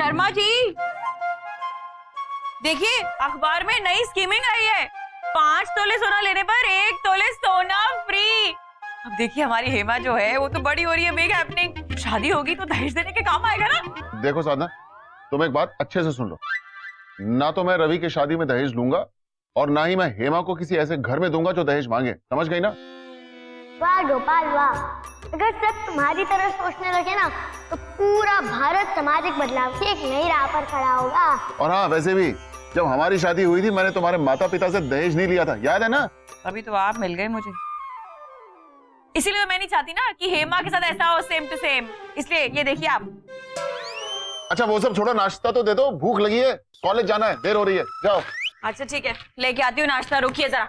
शर्मा जी देखिए, अखबार में नई स्कीमिंग आई है। 5 तोले सोना लेने पर 1 तोले सोना फ्री। अब देखिए हमारी हेमा जो है वो तो बड़ी हो रही है, बिग हैपनिंग। शादी होगी तो दहेज देने के काम आएगा ना। देखो साधना, तुम एक बात अच्छे से सुन लो। ना तो मैं रवि की शादी में दहेज लूंगा और ना ही मैं हेमा को किसी ऐसे घर में दूंगा जो दहेज मांगे। समझ गई ना? वाह गोपाल वाह, अगर सब तुम्हारी तरह सोचने लगे ना तो पूरा भारत सामाजिक बदलाव की एक नई राह पर खड़ा होगा। और हाँ, वैसे भी जब हमारी शादी हुई थी मैंने तुम्हारे माता पिता से दहेज नहीं लिया था, याद है ना? अभी तो आप मिल गए मुझे, इसीलिए मैं नहीं चाहती ना कि हेमा के साथ ऐसा हो सेम टू सेम। इसलिए ये देखिए आप। अच्छा वो सब छोड़ो, नाश्ता तो दे दो, भूख लगी है, कॉलेज जाना है, देर हो रही है, जाओ। अच्छा ठीक है, लेके आती हूँ नाश्ता। रुकिए जरा।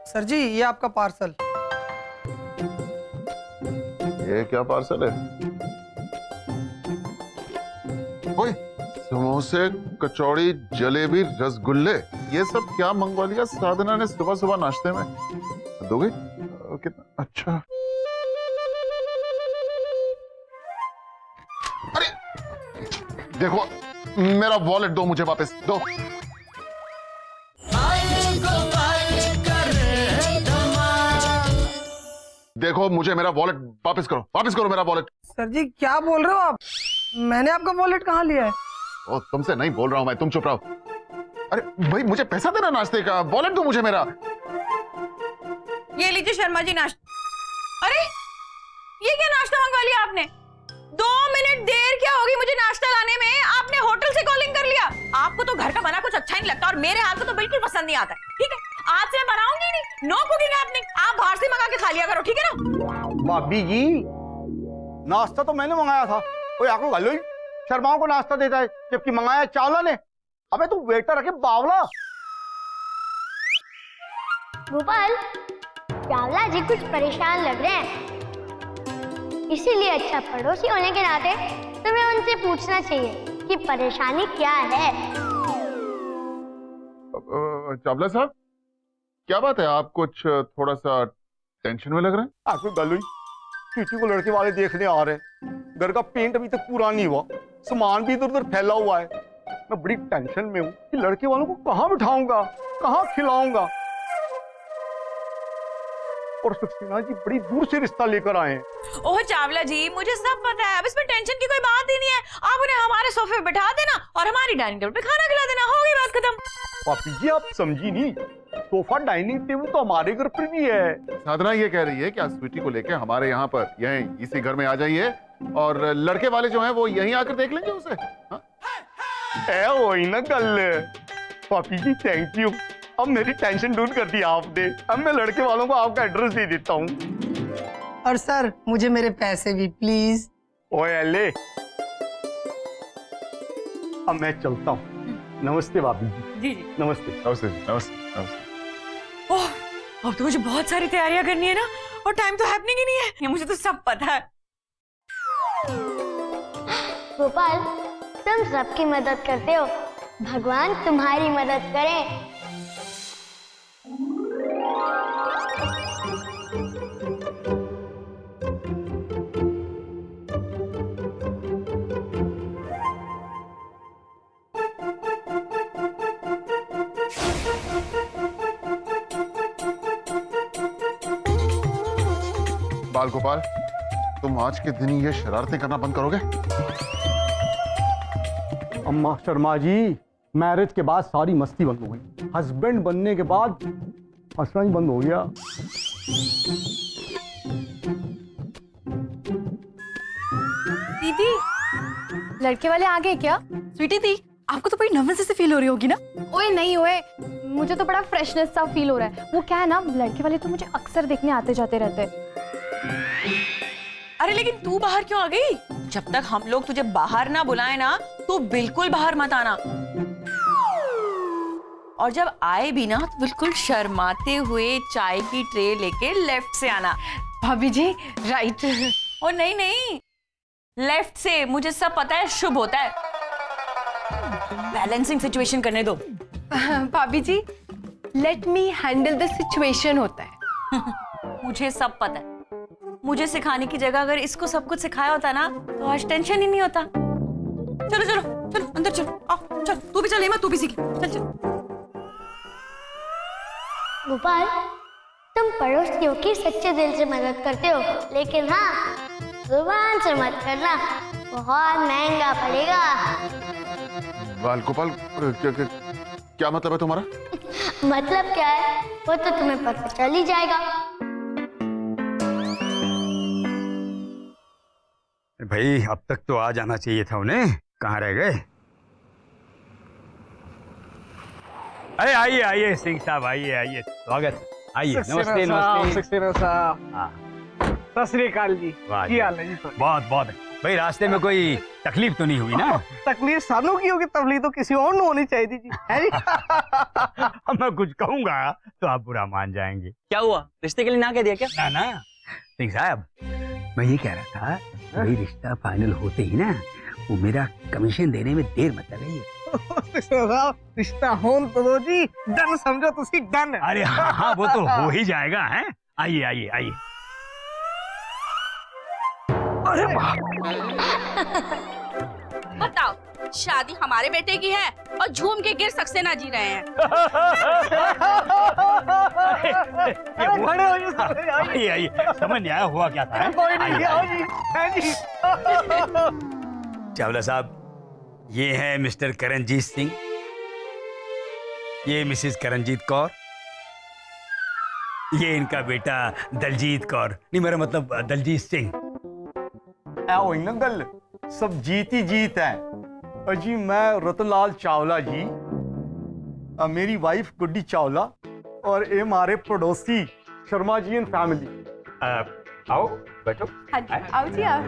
सर जी ये आपका पार्सल। ये क्या पार्सल है? ओए, समोसे, कचौड़ी, जलेबी, रसगुल्ले, ये सब क्या मंगवा लिया साधना ने सुबह सुबह नाश्ते में? दोगे? कितना अच्छा। अरे देखो, मेरा वॉलेट दो मुझे, वापस दो। देखो मुझे मेरा वॉलेट वापस करो, वापस करो मेरा वॉलेट। सर जी क्या बोल रहे हो आप? मैंने आपका वॉलेट कहाँ लिया है? ओ, तुमसे नहीं बोल रहा हूं मैं, तुम चुप रहो। अरे भाई मुझे पैसा देना नाश्ते का, वॉलेट दो मुझे मेरा। ये लीजिए शर्मा जी नाश्ता। अरे ये क्या नाश्ता मंगवा लिया आपने? 2 मिनट देर क्या होगी मुझे नाश्ता लाने में? आपने होटल से कॉलिंग कर लिया। आपको तो घर का बना कुछ अच्छा ही नहीं लगता और मेरे हाथ को तो बिल्कुल पसंद नहीं आता। ठीक है, आज से मैं बनाऊंगी नहीं, नो कुकिंग हैपनिंग। आप बाहर से मंगा के खा लिया करो, ठीक है ना? भाभी जी नाश्ता तो मैंने मंगाया था। ओए आको गलो ही शर्माओं को नाश्ता देता है जबकि मंगाया चावला ने। अबे तू वेटर रखे बावला। गोपाल, चावला जी कुछ परेशान लग रहे हैं, इसीलिए अच्छा पड़ोसी होने के नाते तुम्हें उनसे पूछना चाहिए कि परेशानी क्या है। चावला साहब, क्या बात है? आप कुछ थोड़ा सा टेंशन में लग रहे हैं। आको गलो ही चीटी को लड़के वाले देखने आ रहे हैं। घर का पेंट अभी तक पूरा नहीं हुआ, सामान भी इधर उधर फैला हुआ है। मैं बड़ी टेंशन में हूँ कि लड़के वालों को कहाँ बिठाऊंगा, कहाँ खिलाऊंगा। और सक्सेना जी बड़ी दूर से रिश्ता लेकर आए हैं। ओह चावला जी, मुझे सब पता है, अब इसमें टेंशन की कोई बात ही नहीं है। आप उन्हें हमारे सोफे पे बिठा देना और हमारी डाइनिंग टेबल पे खाना खिला देना, होगी बात खत्म। पापी जी आप समझी नहीं, सोफा डाइनिंग टेबल तो हमारे घर पर भी है। साधना ये कह रही है कि आप स्वीटी को लेके हमारे यहाँ पर यहीं इसी घर में आ जाइए और लड़के वाले जो हैं वो यहीं आकर देख लेंगे उसे। हाँ? वही ना गल। पापी जी थैंक यू, अब मेरी टेंशन दूर कर दी आपने। अब मैं लड़के वालों को आपका एड्रेस दे देता हूँ। और सर मुझे मेरे पैसे भी प्लीज। ओए ले, अब मैं चलता हूँ। नमस्ते भाभी जी। जी जी नमस्ते। नमस्ते जी, नमस्ते नमस्ते। ओह, अब तो मुझे बहुत सारी तैयारियां करनी है ना, और टाइम तो हैपनिंग ही नहीं है। ये मुझे तो सब पता है। गोपाल, तुम सबकी मदद करते हो, भगवान तुम्हारी मदद करे। बाल गोपाल, तुम आज के दिन ये शरारतें करना बंद करोगे? अम्मा शर्मा जी, मैरिज के बाद सारी मस्ती बंद हो गई। हस्बैंड बनने के बाद हंसना ही बंद हो गया। दीदी, लड़के वाले आ गए क्या? स्वीटी दी, आपको तो बड़ी नर्वस से फील हो रही होगी ना? ओए नहीं ओए, मुझे तो बड़ा फ्रेशनेस सा फील हो रहा है। वो क्या है ना, लड़के वाले तो मुझे अक्सर देखने आते जाते रहते हैं। अरे लेकिन तू बाहर क्यों आ गई? जब तक हम लोग तुझे बाहर ना बुलाए ना, तू बिल्कुल बाहर मत आना। और जब आए भी ना तो बिल्कुल शर्माते हुए चाय की ट्रे लेके लेफ्ट से आना। भाभी जी राइट। और नहीं नहीं, लेफ्ट से, मुझे सब पता है, शुभ होता है। बैलेंसिंग सिचुएशन करने दो। भाभी जी, let me handle the situation होता है। मुझे सब पता है, मुझे सिखाने की जगह अगर इसको सब कुछ सिखाया होता ना तो आज टेंशन ही नहीं होता। चलो चलो चलो अंदर चलो, आओ चल, तू भी चल हेमा, तू भी सीख ले, चल चल। गोपाल, तुम पड़ोसियों की सच्चे दिल से मदद करते हो, लेकिन हाँ, जुबान से मत करना, बहुत महंगा पड़ेगा। बाल गोपाल, क्या मतलब है तुम्हारा? मतलब क्या है वो तो तुम्हें पता चल ही जाएगा। भाई अब तक तो आ जाना चाहिए था उन्हें, कहाँ रह गए? अरे आइए आइए सिंह साहब, आइए आइए, स्वागत, आइए, नमस्ते नमस्ते। हाँ। सत श्री अकाल जी, वाह की हाल है जी? बहुत बहुत भाई, रास्ते में कोई तकलीफ तो नहीं हुई ना? तकलीफ सानू की होगी, तकलीफ तो किसी और ने होनी चाहिए थी जी, है जी? मैं कुछ कहूंगा तो आप बुरा मान जाएंगे। क्या हुआ, रिश्ते के लिए ना कह दिया क्या? ना ना सिंह साहब, मैं ये कह रहा था, भाई रिश्ता फाइनल होते ही ना वो मेरा कमीशन देने में देर मत लगाइए। रिश्ता होन तो दो जी, डन समझो तुसी डन। अरे हाँ हाँ, वो तो हो ही जाएगा। हैं, आइए आइए आइए। अरे बताओ, शादी हमारे बेटे की है और झूम के गिर सक्सेना जी रहे हैं। आइए आइए, समझ नहीं आया हुआ क्या था? चावला साहब, ये है मिस्टर करणजीत सिंह, ये मिसेस करणजीत कौर, ये इनका बेटा दलजीत कौर, नहीं मेरा मतलब दलजीत सिंह। वही ना गल, सब जीत ही जीत है। अजी मैं रतनलाल चावला जी, मेरी वाइफ गुड्डी चावला और ये हमारे पड़ोसी शर्मा जी एंड फैमिली। आओ बैठो। हाँ जी, आओ जी आओ।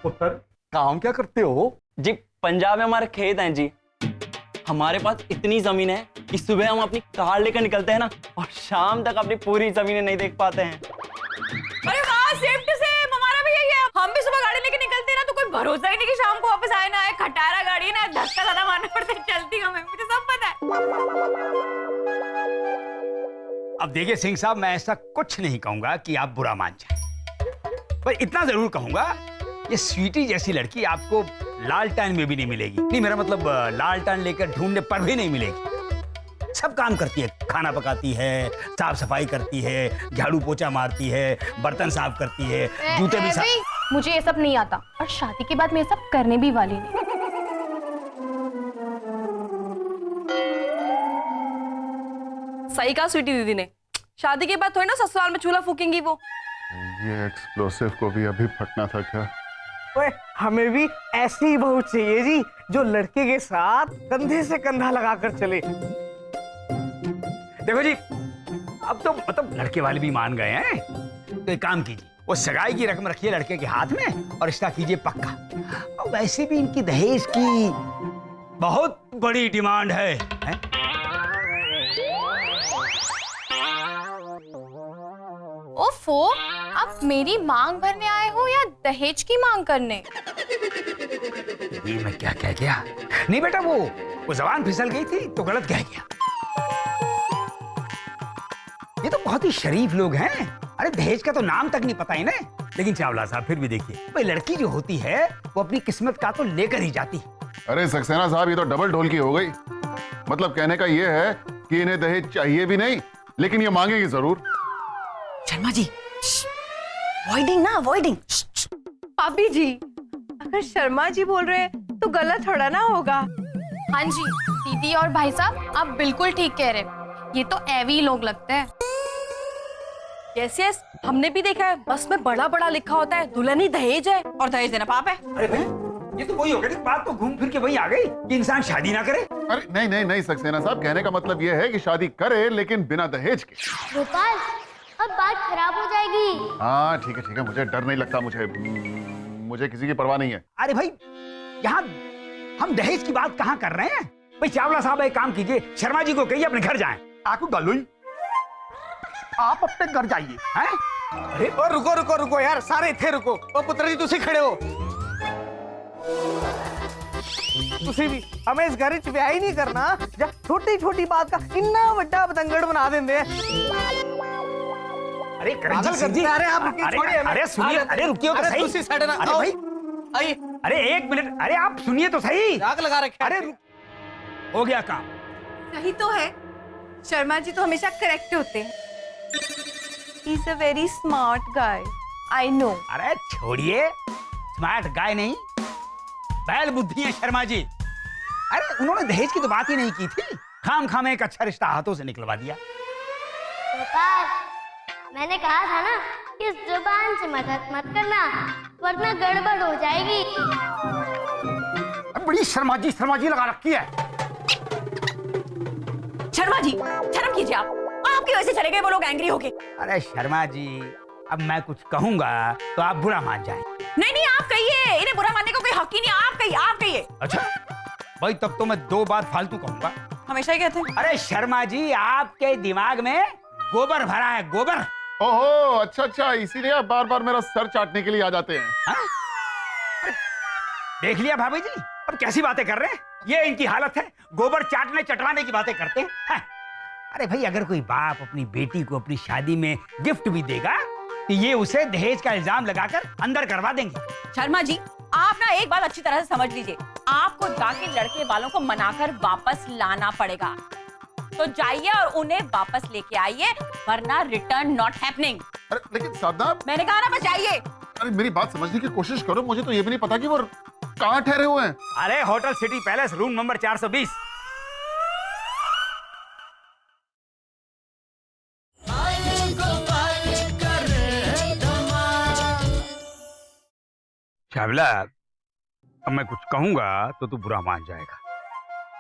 पुत्र, काम क्या करते हो? जी पंजाब में हमारे खेत हैं जी, हमारे पास इतनी जमीन है कि सुबह हम अपनी कार लेकर निकलते हैं ना और शाम तक अपनी पूरी जमीनें नहीं देख पाते हैं। अरे वाह, सेफ्टी से हमारा भी यही है, हम भी सुबह गाड़ी लेके निकलते हैं ना तो कोई भरोसा ही नहीं कि शाम को वापस आए ना आए। खटारा गाड़ी ना, धक्का ज्यादा मारना पड़ता है, चलती हमें, मुझे सब पता है। अब देखिए सिंह साहब, मैं ऐसा कुछ नहीं कहूंगा कि आप बुरा मान जाए, पर इतना जरूर कहूंगा, ये स्वीटी जैसी लड़की आपको लालटेन में भी नहीं मिलेगी। नहीं मेरा मतलब लालटेन लेकर ढूंढने पर भी नहीं मिलेगी। सब काम करती है, खाना पकाती है, साफ सफाई करती है, झाड़ू पोछा मारती है, बर्तन साफ करती है, जूते भी साफ। मुझे ये सब नहीं आता और शादी के बाद मैं ये सब करने भी वाली नहीं। सही कहा स्वीटी दीदी ने, शादी के बाद थोड़ी ना ससुराल में चूल्हा फूकेंगी वो। ये एक्सप्लोसिव को भी अभी फटना था क्या? ओए, हमें भी ऐसी ही बहू चाहिए जी, जो लड़के के साथ कंधे से कंधा लगाकर चले। देखो जी, अब तो मतलब लड़के वाले भी मान गए हैं, तो एक काम कीजिए, वो सगाई की रकम रखिए लड़के के हाथ में और रिश्ता कीजिए पक्का। और वैसे भी इनकी दहेज की बहुत बड़ी डिमांड है? ओफो, आप मेरी मांग भरने आए हो या दहेज की मांग करने? ये मैं क्या कह गया? नहीं बेटा, वो जबान फिसल गई थी तो गलत कह गया। ये तो बहुत ही शरीफ लोग हैं, अरे दहेज का तो नाम तक नहीं पता इन्हें। लेकिन चावला साहब फिर भी देखिए, भाई लड़की जो होती है वो अपनी किस्मत का तो लेकर ही जाती है। अरे सक्सेना साहब, ये तो डबल ढोल की हो गई। मतलब कहने का ये है कि इन्हें दहेज चाहिए भी नहीं, लेकिन ये मांगेगी जरूर। शर्मा जी, अवॉइडिंग ना, अवॉइडिंग। भाभी जी, अगर शर्मा जी बोल रहे हैं तो गलत थोड़ा ना होगा। हाँ जी दीदी और भाई साहब, आप बिल्कुल ठीक कह रहे हैं, ये तो एवी लोग लगते हैं। यस यस, हमने भी देखा है, बस में बड़ा बड़ा लिखा होता है दुल्हन ही दहेज है और दहेज देना पाप है। अरे भाई, ये तो वही हो गई बात, तो घूम फिर के वही आ गई कि इंसान शादी ना करे। अरे नहीं नहीं नहीं सक्सेना साहब, कहने का मतलब ये है कि शादी करे लेकिन बिना दहेज के। गोपाल, अब बात खराब हो जाएगी। हाँ ठीक है, मुझे डर नहीं लगता, मुझे किसी की परवाह नहीं है। अरे भाई, यहाँ हम दहेज की बात कहाँ कर रहे हैं? भाई चावला साहब एक काम कीजिए, शर्मा जी को कहिए अपने घर जाएं। आपको गल हुई, आप अपने घर जाइए। हैं? अरे ओ रुको रुको रुको यार, सारे थे रुको। ओ पुत्र जी तुसी खड़े हो, तुसी भी हमें इस घर च ब्याह ही नहीं करना जा छोटी छोटी बात का इन्ना बड़ा पतंगड़ बना देंगे। अरे करणजीत सिंह जी, अरे आप रुकिए, छोड़िए हमें। अरे सुनिए, अरे रुकिए तो अरे सही। तुसी साइड ना अरे आओ। भाई, आइए, अरे एक मिनट, अरे आप सुनिए तो सही। आग लगा रखे। अरे हो गया काम। सही तो है, शर्मा जी तो हमेशा करेक्ट होते हैं। He is a very smart guy, I know. अरे छोड़िए, स्मार्ट गाय नहीं, बैल बुद्धि है शर्मा जी। अरे उन्होंने दहेज की तो बात ही नहीं की थी, खाम खाम एक अच्छा रिश्ता हाथों से निकलवा दिया। गोपाल, मैंने कहा था ना कि इस जुबान से मदद मत करना वरना गड़बड़ हो जाएगी। बड़ी शर्मा जी लगा रखी है। शर्मा जी शर्म कीजिए, आप आपकी वजह से चले गए वो लोग एंग्री होके। अरे शर्मा जी, अब मैं कुछ कहूंगा तो आप बुरा मान जाए। नहीं नहीं, आप कहिए, इन्हें बुरा मानने को कोई हक ही नहीं। आप कहिए, आप कहिए। अच्छा भाई, तब तो मैं 2 बात फालतू कहूंगा। हमेशा ही कहते हैं। अरे शर्मा जी, आपके दिमाग में गोबर भरा है, गोबर। ओहो, अच्छा, इसीलिए आप बार बार मेरा सर चाटने के लिए आ जाते हैं। हाँ? देख लिया भाभी जी, अब कैसी बातें कर रहे हैं। ये इनकी हालत है, गोबर चाटने चटवाने की बातें करते हैं। हाँ? अरे भाई, अगर कोई बाप अपनी बेटी को अपनी शादी में गिफ्ट भी देगा तो ये उसे दहेज का इल्जाम लगाकर अंदर करवा देंगे। शर्मा जी, आप ना एक बात अच्छी तरह से समझ लीजिए, आपको जाके लड़के वालों को मनाकर वापस लाना पड़ेगा। तो जाइए और उन्हें वापस लेके आइए, वरना रिटर्न नॉट हैपनिंग। अरे लेकिन साधना, मैंने कहा ना बस जाइए। अरे मेरी बात समझने की कोशिश करो, मुझे तो ये भी नहीं पता कि वो कहाँ ठहरे हुए हैं। अरे hotel city palace, room number 420। Chawla, अब मैं कुछ कहूंगा तो तू बुरा मान जाएगा।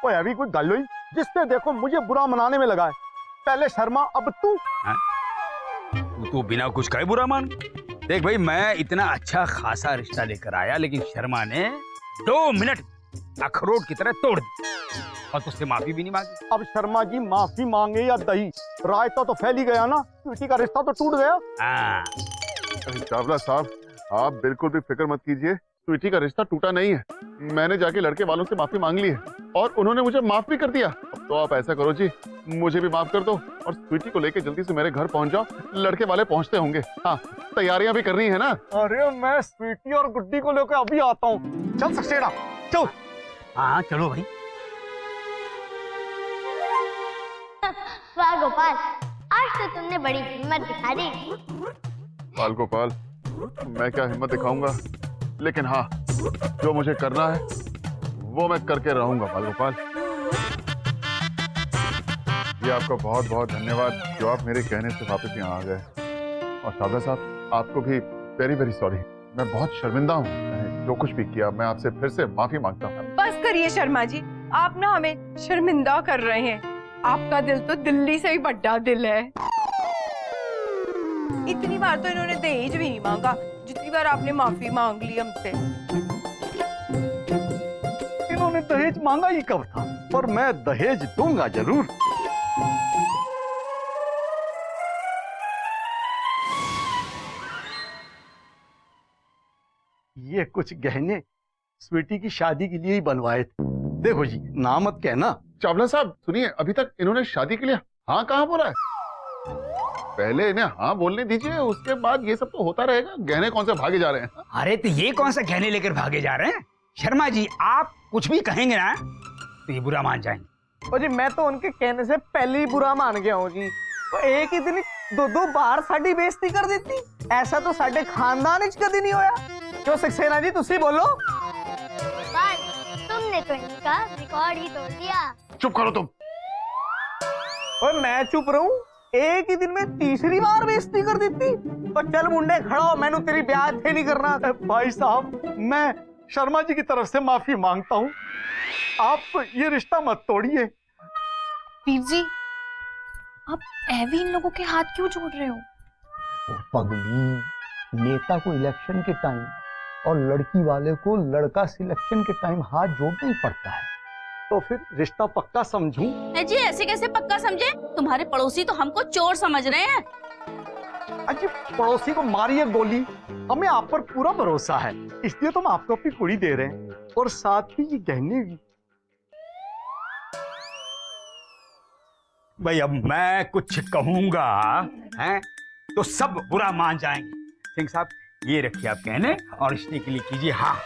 ओए अभी कोई गल हुई जिससे देखो मुझे बुरा मनाने में लगा है। पहले शर्मा, अब तू। तू तो बिना कुछ कहे बुरा मान। देख भाई, मैं इतना अच्छा खासा रिश्ता लेकर आया, लेकिन शर्मा ने 2 मिनट अखरोट की तरह तोड़ दी और तुझसे माफी भी नहीं मांगी। अब शर्मा जी माफी मांगे या दही, रायता तो फैल ही गया ना, स्वीटी का रिश्ता तो टूट गया। हाँ। अरे चावला साहब, आप बिल्कुल भी फिक्र मत कीजिए, स्वीटी का रिश्ता टूटा नहीं है। मैंने जाके लड़के वालों से माफी मांग ली है और उन्होंने मुझे माफ भी कर दिया। अब तो आप ऐसा करो जी, मुझे भी माफ कर दो और स्वीटी को लेके जल्दी से मेरे घर पहुंच जाओ। लड़के वाले पहुंचते होंगे। हाँ, तैयारियां भी करनी है ना। अरे मैं स्वीटी और गुड्डी को लेकर अभी आता हूँ। चल सक्सेना, चल। हाँ चलो भाई। वाह गोपाल, आज तो तुमने बड़ी हिम्मत दिखा दी। बाल गोपाल, मैं क्या हिम्मत दिखाऊंगा, लेकिन हाँ, जो मुझे करना है वो मैं करके रहूंगा। बाल गोपाल, ये आपका बहुत बहुत धन्यवाद जो आप मेरे कहने से वापस यहाँ आ गए। और चावला साहब, आपको भी वेरी वेरी सॉरी। मैं बहुत शर्मिंदा हूँ, मैंने जो कुछ भी किया। मैं आपसे फिर से माफी मांगता हूँ। बस करिए शर्मा जी, आप ना हमें शर्मिंदा कर रहे हैं। आपका दिल तो दिल्ली से भी बड़ा दिल है। इतनी बार तो इन्होंने दहेज भी नहीं मांगा जितनी बार आपने माफी मांग ली हमसे। इन्होंने दहेज मांगा ही कब था, पर मैं दहेज दूंगा जरूर। ये कुछ गहने स्वीटी की शादी के लिए ही बनवाए थे। देखो जी, ना मत कहना। चावला साहब सुनिए, अभी तक इन्होंने शादी के लिए हाँ कहाँ बोला है? पहले इन्हें हाँ बोलने दीजिए, उसके बाद ये सब तो होता रहेगा। गहने कौन से भागे जा रहे हैं? अरे तो ये कौन सा गहने लेकर भागे जा रहे हैं? शर्मा जी, आप कुछ भी कहेंगे ना तो ये बुरा मान जाएंगे। ओ जी, मैं तो उनके कहने से पहले ही बुरा मान गया हूँ जी। तो एक ही दिन 2-2 बार साड़ी बेइज्जती कर देती, ऐसा तो साडे खानदान च कभी नहीं होया। क्यों सक्सेना जी, तुसी बोलो। गोपाल, तुमने तो इनका रिकॉर्ड ही तोड़ दिया। चुप करो तुम। और मैं चुप रहूं? एक ही दिन में 3री बार बेइज्जती कर देती। और चल मुंडे खड़ा हो, मैंने तेरी ब्याह थे नहीं करना। भाई साहब, मैं शर्मा जी की तरफ से माफी मांगता हूँ। आप ये रिश्ता मत तोड़िए। वीर जी, आप ऐवी इन लोगों के हाथ क्यों जोड़ रहे हो? पगली, नेता को इलेक्शन के टाइम और लड़की वाले को लड़का सिलेक्शन के टाइम हाथ जोड़ना ही पड़ता है। तो फिर रिश्ता पक्का समझूं? जी ऐसे कैसे पक्का समझे? तुम्हारे पड़ोसी तो हमको चोर समझ रहे हैं। अजी पड़ोसी को मारिए गोली, हमें आप पर पूरा भरोसा है, इसलिए तो हम आपको अपनी कुड़ी दे रहे हैं और साथ ही ये गहने भी। भाई अब मैं कुछ कहूंगा हैं तो सब बुरा मान जाएंगे। सिंह साहब ये रखिए आप कहने और रिश्ते के लिए कीजिए हाँ।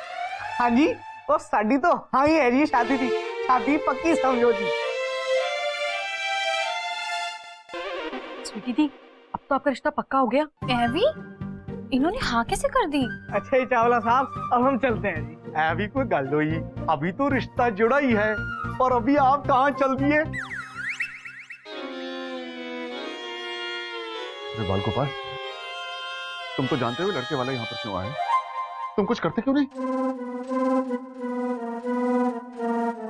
हाँ जी, और साड़ी तो हाँ ही है जी, शादी थी, शादी पक्की समझो जी। स्वीटी दी, अब तो आपका रिश्ता पक्का हो गया। एवी, इन्होंने हाँ कैसे कर दी? अच्छा ही चावला साहब, अब हम चलते हैं जी। अभी कोई गल हुई, अभी तो रिश्ता जुड़ा ही है और अभी आप कहाँ चल दिए? बाल गोपाल, तुम तो जानते हो लड़के वाला यहाँ पर क्यों आया, तुम कुछ करते क्यों नहीं?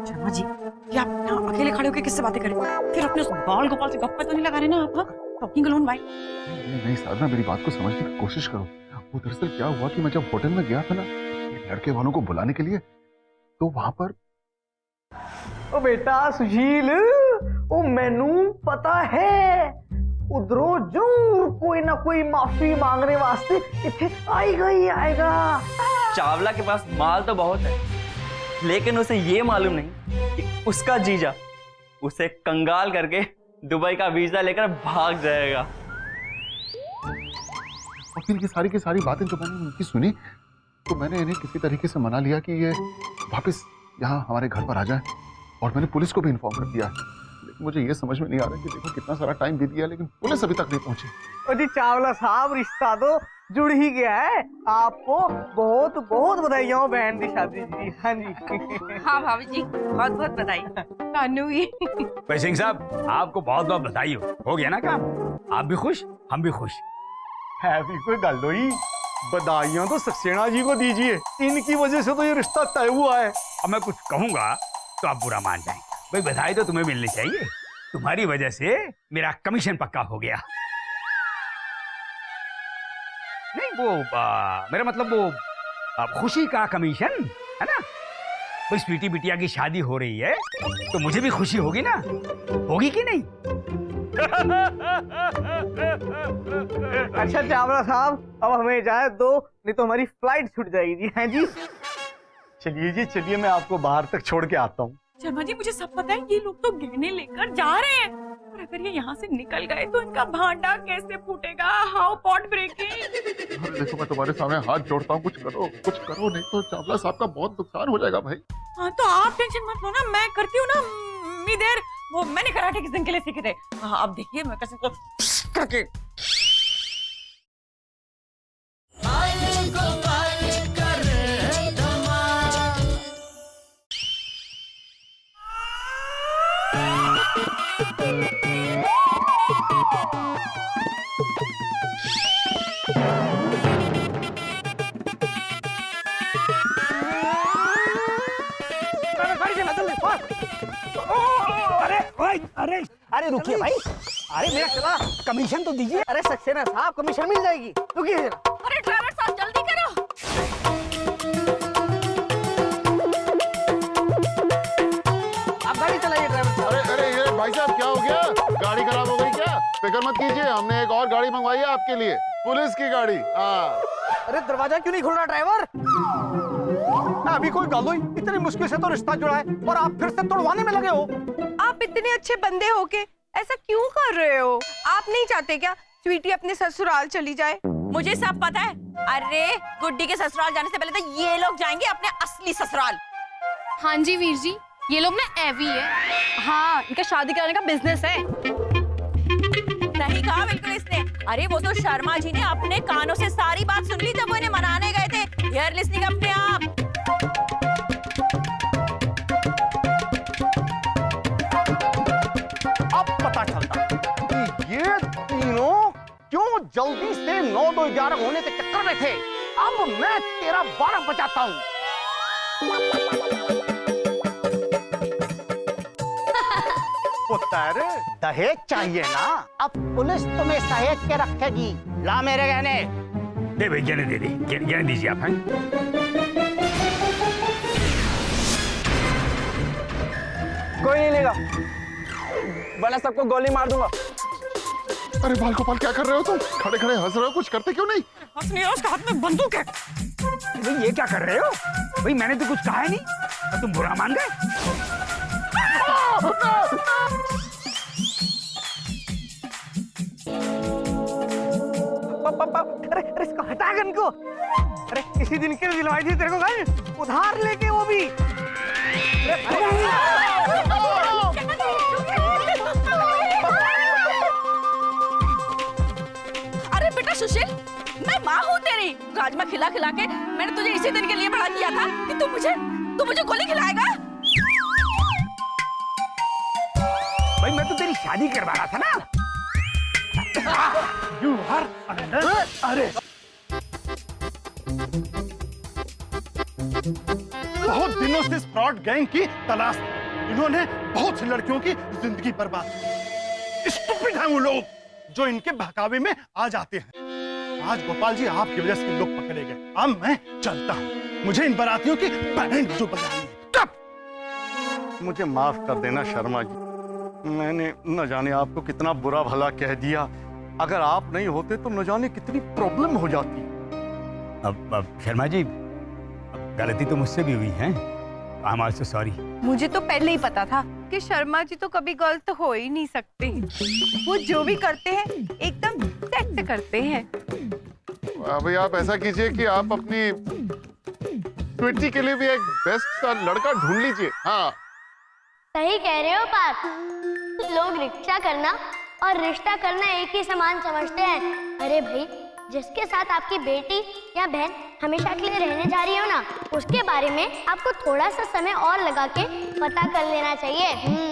शर्मा जी, ये आप यहाँ अकेले खड़े होकर किससे बातें करें? फिर अपने उस बाल गोपाल से गप्पे तो नहीं लगा रहे ना आप? टॉकिंग अलोन भाई। नहीं साधना, मेरी बात को समझने की कोशिश करो। वो दरअसल क्या हुआ कि मैं जब होटल में गया था ना लड़के वालों को बुलाने के लिए, तो वहां पर ओ बेटा सुशील, ओ मैनू पता है उधरों जरूर कोई ना कोई माफी मांगने वास्ते इत्थे आएगा ही आएगा। चावला के पास माल तो बहुत है, लेकिन उसे ये मालूम नहीं कि उसका जीजा उसे कंगाल करके दुबई का वीजा लेकर भाग जाएगा। और फिर ये की सारी बातें जो मैंने उनकी सुनी, तो मैंने इन्हें किसी तरीके से मना लिया कि ये वापस यहाँ हमारे घर पर आ जाए, और मैंने पुलिस को भी इन्फॉर्म कर दिया। लेकिन मुझे ये समझ में नहीं आ रहा कि देखो कितना सारा टाइम बीत गया लेकिन पुलिस अभी तक नहीं पहुंची। ओ जी चावला साहब, रिश्ता तो जुड़ ही गया है। आपको बहुत बहुत बधाइयाँ हो बहन की शादी जी। हाँ जी। हाँ भाभी जी, बहुत बहुत बधाई। कानू ही। भाई सिंह साहब आपको बहुत बहुत बधाई हो गया ना काम, आप भी खुश हम भी खुश। है भी कोई गल हुई, बधाइयां तो सक्सेना जी को दीजिए, इनकी वजह से तो ये रिश्ता तय हुआ है। अब मैं कुछ कहूंगा तो आप बुरा मान जाएंगे। भाई बधाई तो तुम्हें मिलनी चाहिए, तुम्हारी वजह से मेरा कमीशन पक्का हो गया। नहीं वो मेरा मतलब वो खुशी का कमीशन है ना। भाई स्वीटी बिटिया की शादी हो रही है तो मुझे भी खुशी होगी ना, होगी कि नहीं? अच्छा चावला साहब, अब हमें इजाजत दो, नहीं तो हमारी फ्लाइट छूट जाएगी जी। हैं जी। चलिए जी चलिए, मैं आपको बाहर तक छोड़ के आता हूँ। शर्मा जी मुझे सब पता है, ये लोग तो गहने लेकर जा रहे हैं, और अगर ये यहाँ से निकल गए तो इनका भांडा कैसे फूटेगा? How pot breaking. देखो मैं तुम्हारे सामने हाथ जोड़ता हूँ, कुछ करो नहीं तो चावला साहब का बहुत नुकसान हो जाएगा भाई। हाँ तो आप टेंशन मत लो ना, मैं करती हूँ ना। देर वो मैंने कराटे किस दिन के लिए सीखे थे। हाँ अब देखिए मैं कैसे को करके। अरे अरे रुकिए भाई, अरे मेरा चला कमीशन तो दीजिए। अरे सक्सेना साहब कमीशन मिल जाएगी, रुकिए जरा। अरे ड्राइवर साहब जल्दी करो। आप गाड़ी चलाइए ड्राइवर साहब। अरे ये भाई साहब क्या हो गया, गाड़ी खराब हो गई क्या? फिक्र मत कीजिए, हमने एक और गाड़ी मंगवाई है आपके लिए, पुलिस की गाड़ी। हाँ अरे दरवाजा क्यों नहीं खोल रहा ड्राइवर? अभी कोई गल हुई, इतनी मुश्किल से तो रिश्ता जुड़ा है और आप फिर से तोड़वाने में लगे हो। आप इतने अच्छे बंदे होके ऐसा क्यों कर रहे हो? आप नहीं चाहते क्या स्वीटी अपने ससुराल चली जाए? मुझे सब पता है। अरे गुड्डी के ससुराल जाने से पहले तो ये लोग जाएंगे अपने असली ससुराल। हाँ जी वीर जी, ये लोग ना एवी है। हाँ, इनका शादी कराने का बिजनेस है। सही कहा बिल्कुल इसने। अरे वो तो शर्मा जी ने अपने कानों से सारी बात सुन ली जब वो इन्हें मनाने गए थे। हियर लिसनिंग अपने आप। अब पता चलता कि ये तीनों क्यों जल्दी से 9-2-11 होने के चक्कर में थे। अब मैं तेरा 12 बजाता हूँ। पुत्र दहेज चाहिए ना, अब पुलिस तुम्हें सहेज के रखेगी। ला मेरे गहने। दे भाई गहने दे गहने दीजिए आप। हैं जाएगा, वरना सबको गोली मार दूंगा। अरे बाल गोपाल क्या कर रहे हो तुम? खड़े खड़े हंस रहे हो, कुछ करते क्यों नहीं? हंस नहीं है, उसके हाथ में बंदूक है। भाई ये क्या कर रहे हो? भाई मैंने तो कुछ कहा ही नहीं और तुम बुरा मान गए। अरे अरे इसको हटा गन को। अरे किसी दिन के दिलवाई थी तेरे को गन, उधार लेके वो भी। अरे बेटा सुशील, मैं माँ हूँ तेरी। राजमा खिला खिला के मैंने तुझे इसी दिन के लिए बड़ा किया था कि तू मुझे गोली खिलाएगा। भाई मैं तो तेरी शादी करवा रहा था ना। You are under arrest. बहुत दिनों से इस फ्रॉड गैंग की तलाश थी। इन्होंने बहुत सी लड़कियों की जिंदगी बर्बाद की। स्टूपिड हैं वो लोग जो इनके बहकावे में आ जाते हैं। आज गोपाल जी आपकी वजह से लोग पकड़े गए। अब मैं चलता हूँ, मुझे इन बारातियों की बैंड जो बजानी है। मुझे माफ कर देना शर्मा जी, मैंने न जाने आपको कितना बुरा भला कह दिया। अगर आप नहीं होते तो न जाने कितनी प्रॉब्लम हो जाती। अब शर्मा जी, गलती तो मुझसे भी हुई है। I am also sorry. मुझे तो पहले ही पता था कि शर्मा जी तो कभी गलत हो ही नहीं सकते। वो जो भी करते हैं एकदम सेट से करते हैं। भाई आप ऐसा कीजिए कि आप अपनी स्वीटी के लिए भी एक बेस्ट सा लड़का ढूंढ लीजिए। हाँ सही कह रहे हो पाप। लोग रिक्शा करना और रिश्ता करना एक ही समान समझते हैं। अरे भाई, जिसके साथ आपकी बेटी या बहन हमेशा के लिए रहने जा रही हो ना, उसके बारे में आपको थोड़ा सा समय और लगा के पता कर लेना चाहिए।